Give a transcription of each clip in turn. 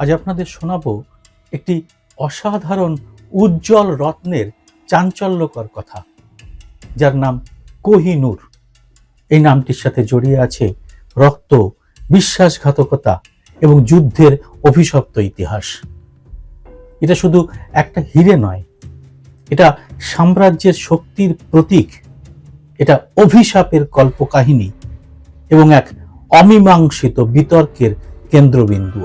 আজ আপনাদের শোনাবো একটি অসাধারণ উজ্জ্বল রত্নের চাঞ্চল্যকর কথা, যার নাম কোহিনূর। এই নামটির সাথে জড়িয়ে আছে রক্ত, বিশ্বাসঘাতকতা এবং যুদ্ধের অভিশপ্ত ইতিহাস। এটা শুধু একটা হিরে নয়, এটা সাম্রাজ্যের শক্তির প্রতীক, এটা অভিশাপের কল্পকাহিনী এবং এক অমীমাংসিত বিতর্কের কেন্দ্রবিন্দু।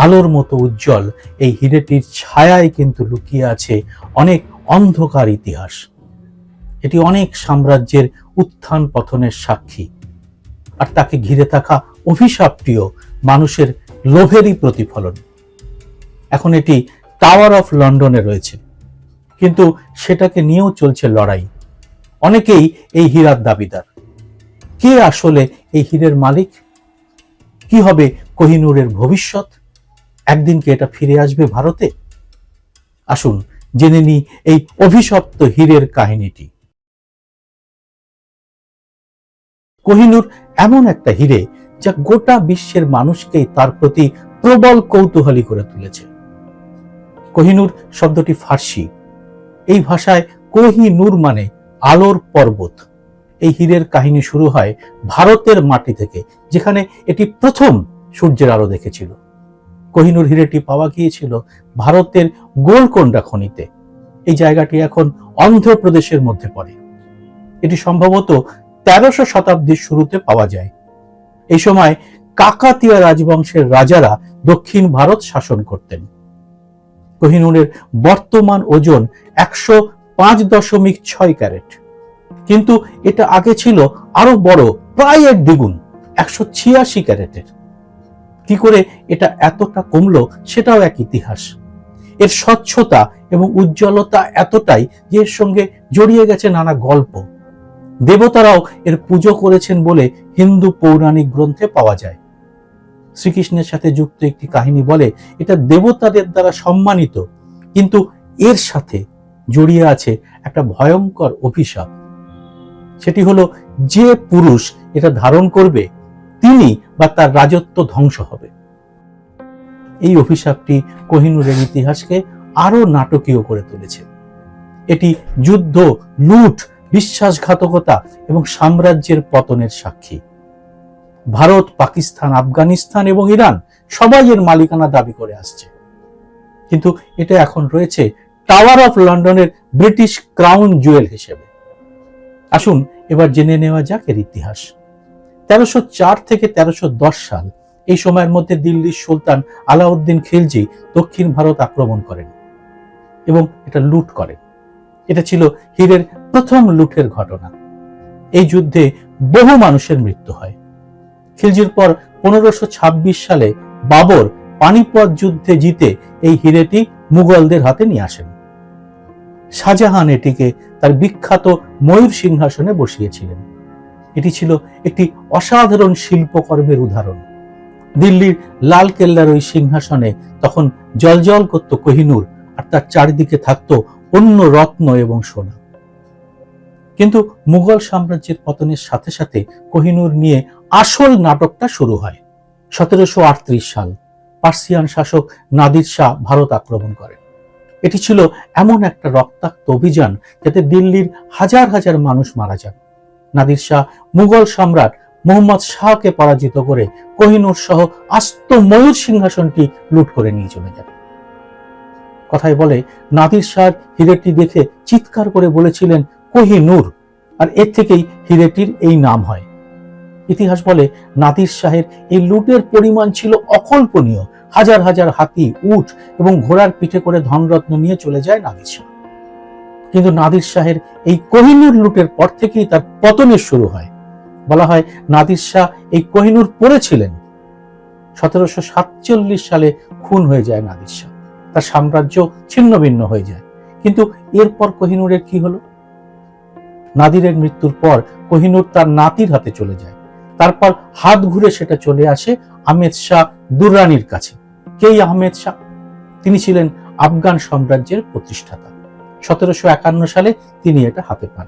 আলোর মতো উজ্জ্বল এই হিরেটির ছায়ায় কিন্তু লুকিয়ে আছে অনেক অন্ধকার ইতিহাস। এটি অনেক সাম্রাজ্যের উত্থান পতনের সাক্ষী, আর তাকে ঘিরে থাকা অভিশাপটিও মানুষের লোভেরই প্রতিফলন। এখন এটি টাওয়ার অফ লন্ডনে রয়েছে, কিন্তু সেটাকে নিয়েও চলছে লড়াই। অনেকেই এই হীরার দাবিদার। কে আসলে এই হীরের মালিক? কি হবে কোহিনূরের ভবিষ্যৎ? একদিন কি এটা ফিরে আসবে ভারতে? আসুন জেনে নিই এই অভিশপ্ত হীরের কাহিনীটি। কোহিনূর এমন একটা হীরে যা গোটা বিশ্বের মানুষকেই তার প্রতি প্রবল কৌতূহলী করে তুলেছে। কোহিনূর শব্দটি ফার্সি। এই ভাষায় কোহিনূর মানে আলোর পর্বত। এই হীরের কাহিনী শুরু হয় ভারতের মাটি থেকে, যেখানে এটি প্রথম সূর্যের আলো দেখেছিল। কোহিনূর হীরেটি পাওয়া গিয়েছিল ভারতের গোলকোন্ডা খনিতে। এই জায়গাটি এখন অন্ধ্রপ্রদেশের মধ্যে পড়ে। এটি সম্ভবত 1300 শতাব্দীর শুরুতে পাওয়া যায়। এই সময় কাকাতিয়া রাজবংশের রাজারা দক্ষিণ ভারত শাসন করতেন। কোহিনূরের বর্তমান ওজন 105.6 ক্যারেট, কিন্তু এটা আগে ছিল আরো বড়, প্রায় এর দ্বিগুণ, 186 ক্যারেটের। কি করে এটা এতটা কমলো সেটাও এক ইতিহাস। এর স্বচ্ছতা এবং উজ্জ্বলতা এতটাই যে এর সঙ্গে জড়িয়ে গেছে নানা গল্প। দেবতারাও এর পুজো করেছেন বলে হিন্দু পৌরাণিক গ্রন্থে পাওয়া যায়। শ্রীকৃষ্ণের সাথে যুক্ত একটি কাহিনী বলে এটা দেবতাদের দ্বারা সম্মানিত, কিন্তু এর সাথে জড়িয়ে আছে একটা ভয়ঙ্কর অভিশাপ। সেটি হলো, যে পুরুষ এটা ধারণ করবে তিনি বা তার রাজত্ব ধ্বংস হবে। এই অভিশাপটি কোহিনূরের ইতিহাসকে আরো নাটকীয় করে তুলেছে। এটি যুদ্ধ, লুট, বিশ্বাসঘাতকতা এবং সাম্রাজ্যের পতনের সাক্ষী। ভারত, পাকিস্তান, আফগানিস্তান এবং ইরান সবাই এর মালিকানা দাবি করে আসছে, কিন্তু এটা এখন রয়েছে টাওয়ার অফ লন্ডনের ব্রিটিশ ক্রাউন জুয়েল হিসেবে। আসুন এবার জেনে নেওয়া যাক এর ইতিহাস। 1304 থেকে 1310 সাল, এই সময়ের মধ্যে দিল্লির সুলতান আলাউদ্দিন খিলজি দক্ষিণ ভারত আক্রমণ করেন এবং এটা লুট করেন। এটা ছিল হীরের প্রথম লুটের ঘটনা। এই যুদ্ধে বহু মানুষের মৃত্যু হয়। খিলজির পর 1526 সালে বাবর পানিপত যুদ্ধে জিতে এই হীরেটি মুঘলদের হাতে নিয়ে আসেন। শাহজাহান এটিকে তার বিখ্যাত ময়ূর সিংহাসনে বসিয়েছিলেন। এটি ছিল একটি অসাধারণ শিল্পকর্মের উদাহরণ। দিল্লির লাল কেল্লার ওই সিংহাসনে তখন জ্বলজ্বল করত কোহিনূর, আর তার চারিদিকে থাকতো অন্য রত্ন এবং সোনা। কিন্তু মুঘল সাম্রাজ্যের পতনের সাথে সাথে কোহিনূর নিয়ে আসল নাটকটা শুরু হয়। 1738 সাল, পার্সিয়ান শাসক নাদির শাহ ভারত আক্রমণ করেন। এটি ছিল এমন একটা রক্তাক্ত অভিযান যাতে দিল্লির হাজার হাজার মানুষ মারা যান। নাদির শাহ মুঘল সম্রাট মোহাম্মদ শাহকে পরাজিত করে কোহিনূর সহ আস্ত ময়ূর সিংহাসনটি লুট করে নিয়ে চলে যান। কথায় বলে, নাদির শাহ হীরেটি দেখে চিৎকার করে বলেছিলেন কোহিনূর, আর এর থেকেই হীরেটির এই নাম হয়। ইতিহাস বলে নাদির শাহের এই লুটের পরিমাণ ছিল অকল্পনীয়। হাজার হাজার হাতি, উট এবং ঘোড়ার পিঠে করে ধনরত্ন নিয়ে চলে যায় নাদির শাহ। কিন্তু নাদির শাহের এই কোহিনূর লুটের পর থেকেই তার পতনের শুরু হয়। বলা হয় নাদির শাহ এই কোহিনূর পড়েছিলেন। 1747 সালে খুন হয়ে যায় নাদির শাহ, তার সাম্রাজ্য ছিন্ন ভিন্ন হয়ে যায়। কিন্তু এরপর কোহিনূরের কি হলো? নাদিরের মৃত্যুর পর কোহিনূর তার নাতির হাতে চলে যায়। তারপর হাত ঘুরে সেটা চলে আসে আহমেদ শাহ দুররানির কাছে। কে আহমেদ শাহ? তিনি ছিলেন আফগান সাম্রাজ্যের প্রতিষ্ঠাতা। 1751 সালে তিনি এটা হাতে পান।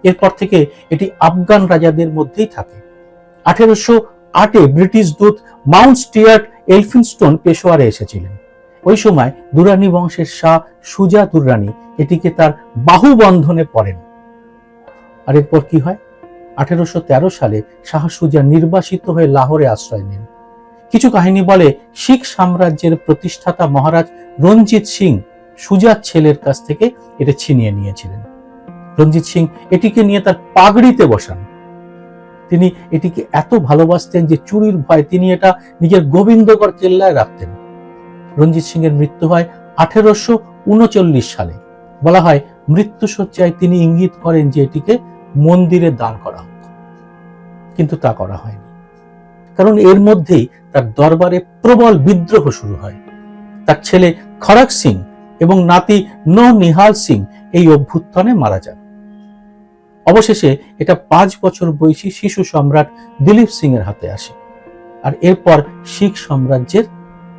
এরপর থেকে এটি আফগান রাজাদের মধ্যেই থাকে। 1808 ব্রিটিশ দূত মাউন্ট স্টিয়ার্ট এলফিনস্টোন পেশোয়ারে এসেছিলেন। ওই সময় দুরানি বংশের শাহ সুজা দুররানি এটিকে তার বাহু বন্ধনে পড়েন। আর এরপর কি হয়? 1813 সালে শাহ সুজা নির্বাসিত হয়ে লাহোরে আশ্রয় নেন। কিছু কাহিনী বলে শিখ সাম্রাজ্যের প্রতিষ্ঠাতা মহারাজ রঞ্জিত সিং সুজার ছেলের কাছ থেকে এটা ছিনিয়ে নিয়েছিলেন। রঞ্জিত সিং এটিকে নিয়ে তার পাগড়িতে বসান। তিনি এটিকে এত ভালোবাসতেন যে চুরির ভয় তিনি এটা নিজের গোবিন্দগড় কেল্লায় রাখতেন। রঞ্জিত সিং এর মৃত্যু হয় 1839 সালে। বলা হয় মৃত্যুশয্যায় তিনি ইঙ্গিত করেন যে এটিকে মন্দিরে দান করা হোক, কিন্তু তা করা হয়নি, কারণ এর মধ্যেই তার দরবারে প্রবল বিদ্রোহ শুরু হয়। তার ছেলে খড়ক সিং এবং নাতি নিহাল সিং এই অভ্যুত্থানে মারা যান। অবশেষে এটা 5 বছর বয়সী শিশু সম্রাট দিলীপ সিং এর হাতে আসে, আর এরপর শিখ সাম্রাজ্যের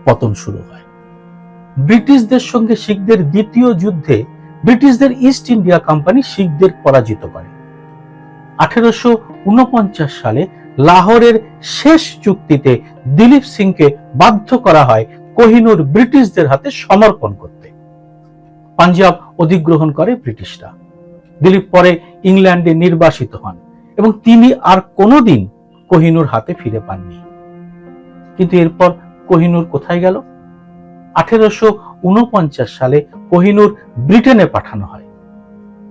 পতন শুরু হয়। ব্রিটিশদের সঙ্গে শিখদের দ্বিতীয় যুদ্ধে ব্রিটিশদের ইস্ট ইন্ডিয়া কোম্পানি শিখদের পরাজিত করে। 1849 সালে লাহোরের শেষ চুক্তিতে দিলীপ সিংকে বাধ্য করা হয় কোহিনূর ব্রিটিশদের হাতে সমর্পণ করতে। পাঞ্জাব অধিগ্রহণ করে ব্রিটিশরা। দিলীপ পরে ইংল্যান্ডে নির্বাসিত হন এবং তিনি আর কোনোদিন কোহিনূর হাতে ফিরে পাননি। কিন্তু এরপর কোহিনূর কোথায় গেল? 1849 সালে কোহিনূর ব্রিটেনে পাঠানো হয়।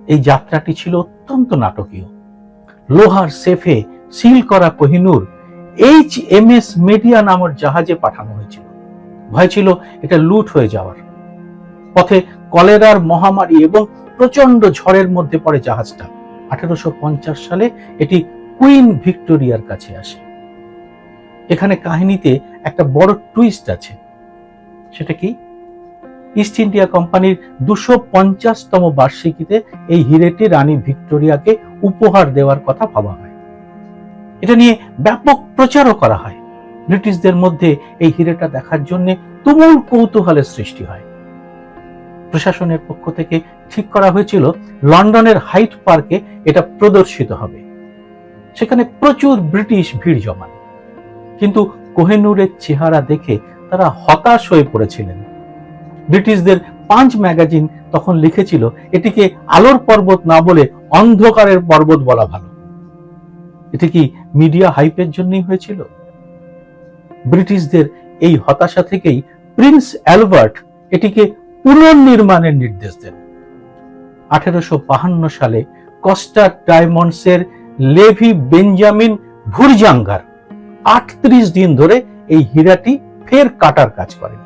এই যাত্রাটি ছিল অত্যন্ত নাটকীয়। লোহার সেফে সিল করা কোহিনূর HMS মেডিয়া নামের জাহাজে পাঠানো হয়েছিল। ভয় ছিল এটা লুট হয়ে যাওয়ার। পথে কলেরার মহামারী এবং প্রচন্ড ঝড়ের মধ্যে পড়ে জাহাজটা। 1850 সালে এটি কুইন ভিক্টোরিয়ার কাছে আসে। এখানে কাহিনীতে একটা বড় টুইস্ট আছে। সেটা কি? ইস্ট ইন্ডিয়া কোম্পানির 250তম বার্ষিকীতে এই হিরেটি রানী ভিক্টোরিয়াকে উপহার দেওয়ার কথা ভাবা হয়। এটা নিয়ে ব্যাপক প্রচারও করা হয়। ব্রিটিশদের মধ্যে এই হিরেটা দেখার জন্য তুমুল কৌতূহলের সৃষ্টি হয়। প্রশাসনের পক্ষ থেকে ঠিক করা হয়েছিল লন্ডনের হাইট পার্কে এটা প্রদর্শিত হবে। সেখানে প্রচুর ব্রিটিশ ভিড় জমান, কিন্তু কোহিনূরের চেহারা দেখে তারা হতাশ হয়ে পড়েছিলেন। ব্রিটিশদের পাঞ্চ ম্যাগাজিন তখন লিখেছিল এটিকে আলোর পর্বত না বলে অন্ধকারের পর্বত বলা ভালো। এটি কি মিডিয়া হাইপের জন্যই হয়েছিল? ব্রিটিশদের এই হতাশা থেকেই প্রিন্স অ্যালবার্ট এটিকে পুনর্নির্মাণের নির্দেশ দেন। 1852 সালে কস্টা ডায়মন্ডসের লেভি বেঞ্জামিন ভুরজাঙ্গার 38 দিন ধরে এই হীরাটি ফের কাটার কাজ করেন।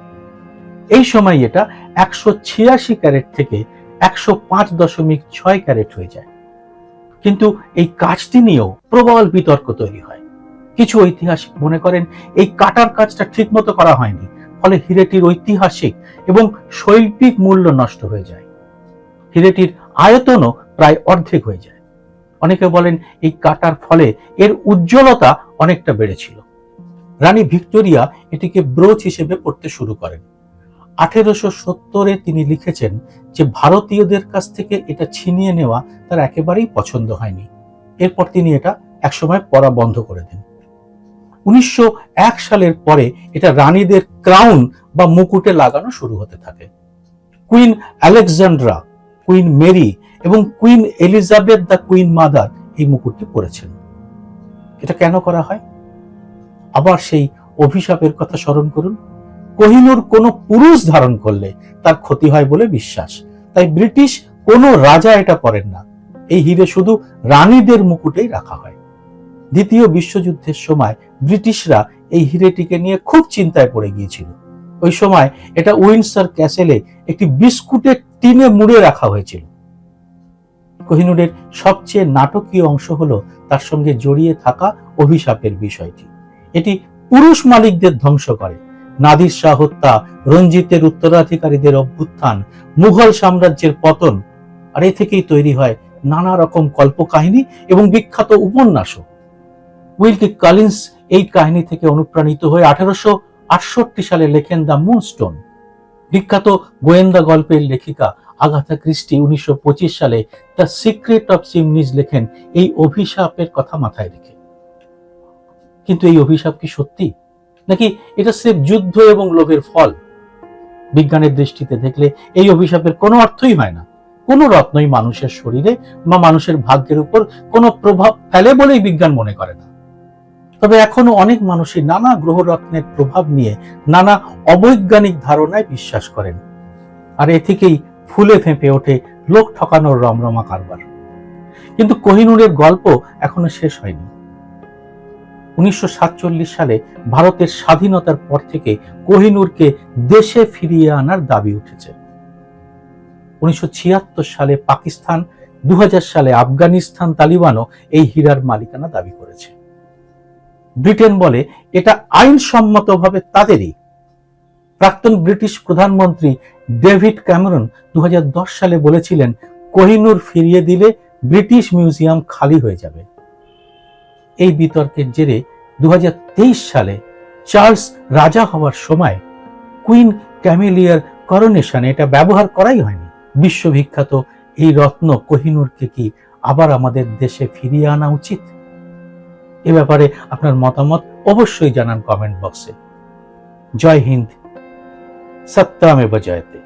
এই সময় এটা 186 ক্যারেট থেকে 105.6 ক্যারেট হয়ে যায়। কিন্তু এই কাজটি নিয়েও প্রবল বিতর্ক তৈরি হয়। কিছু ঐতিহাসিক মনে করেন এই কাটার কাজটা ঠিকমতো করা হয়নি, ফলে হিরেটির ঐতিহাসিক এবং শৈল্পিক মূল্য নষ্ট হয়ে যায়। হিরেটির আয়তনও প্রায় অর্ধেক হয়ে যায়। অনেকে বলেন এই কাটার ফলে এর উজ্জ্বলতা অনেকটা বেড়েছিল। রানী ভিক্টোরিয়া এটিকে ব্রোচ হিসেবে পড়তে শুরু করেন। 1870-এ তিনি লিখেছেন যে ভারতীয়দের কাছ থেকে এটা ছিনিয়ে নেওয়া তার একেবারেই পছন্দ হয়নি। এরপর তিনি এটা একসময় পরা বন্ধ করে দেন। 1901 সালের পরে এটা রানীদের ক্রাউন বা মুকুটে লাগানো শুরু হতে থাকে। কুইন আলেকজান্ড্রা, কুইন মেরি এবং queen Elizabeth the queen mother এই মুকুটটি পরেছেন। এটা কেন করা হয়? আবার সেই অভিশাপের কথা স্মরণ করুন। কোহিনূর কোনো পুরুষ ধারণ করলে তার ক্ষতি হয় বলে বিশ্বাস, তাই ব্রিটিশ কোনো রাজা এটা পরেন না। এই হিরে শুধু রানীদের মুকুটেই রাখা হয়। দ্বিতীয় বিশ্বযুদ্ধের সময় ব্রিটিশরা এই হিরেটিকে নিয়ে খুব চিন্তায় পড়ে গিয়েছিল। ওই সময় এটা উইন্ডসর ক্যাসেলে একটি বিস্কুটের টিনে মুড়ে রাখা হয়েছিল। কোহিনূরের সবচেয়ে নাটকীয় অংশ হলো তার সঙ্গে জড়িয়ে থাকা অভিশাপের বিষয়টি। এটি পুরুষ মালিকদের ধ্বংস করে। নাদির শাহ হত্যা, রঞ্জিতের উত্তরাধিকারীদের অভ্যুত্থান, মুঘল সাম্রাজ্যের পতন, আর এ থেকেই তৈরি হয় নানা রকম কল্পকাহিনী এবং বিখ্যাত উপন্যাসও। উইলকি কলিন্স এই কাহিনী থেকে অনুপ্রাণিত হয়ে 1868 সালে লেখেন দ্য মুনস্টোন। বিখ্যাত গোয়েন্দা গল্পের লেখিকা আগাথা ক্রিস্টি 1925 সালে দ্য সিক্রেট অফ চিমনিজ লেখেন এই অভিশাপের কথা মাথায় রেখে। কিন্তু এই অভিশাপ কি সত্যি? নাকি এটা স্রেফ যুদ্ধ এবং লোভের ফল? বিজ্ঞানের দৃষ্টিতে দেখলে এই অভিশাপের কোনো অর্থই হয় না। কোনো রত্নই মানুষের শরীরে বা মানুষের ভাগ্যের উপর কোনো প্রভাব ফেলে বলেই বিজ্ঞান মনে করে না। তবে এখনো অনেক মানুষই নানা গ্রহরত্নের প্রভাব নিয়ে নানা অবৈজ্ঞানিক ধারণায় বিশ্বাস করেন, আর এ থেকেই ফুলে ফেঁপে ওঠে লোক ঠকানোর রমরমা কারবার। কিন্তু কোহিনূরের গল্প এখনো শেষ হয়নি। 1947 সালে ভারতের স্বাধীনতার পর থেকে কোহিনূরকে দেশে ফিরিয়ে আনার দাবি উঠেছে। 1976 সালে পাকিস্তান, 2000 সালে আফগানিস্তান তালিবানও এই হীরার মালিকানা দাবি করেছে। ব্রিটেন বলে এটা আইনসম্মতভাবে তাদেরই। প্রাক্তন ব্রিটিশ প্রধানমন্ত্রী ডেভিড ক্যামেরন 2010 সালে বলেছিলেন, কোহিনূর ফিরিয়ে দিলে ব্রিটিশ মিউজিয়াম খালি হয়ে যাবে। এই বিতর্কের জেরে 2023 সালে চার্লস রাজা হওয়ার সময় কুইন ক্যামেলিয়ার করোনেশনে এটা ব্যবহার করাই হয়নি। বিশ্ববিখ্যাত এই রত্ন কোহিনূরকে কি আবার আমাদের দেশে ফিরিয়ে আনা উচিত? এ ব্যাপারে আপনার মতামত অবশ্যই জানান কমেন্ট বক্সে। জয় হিন্দ, সত্যমেব জয়তে।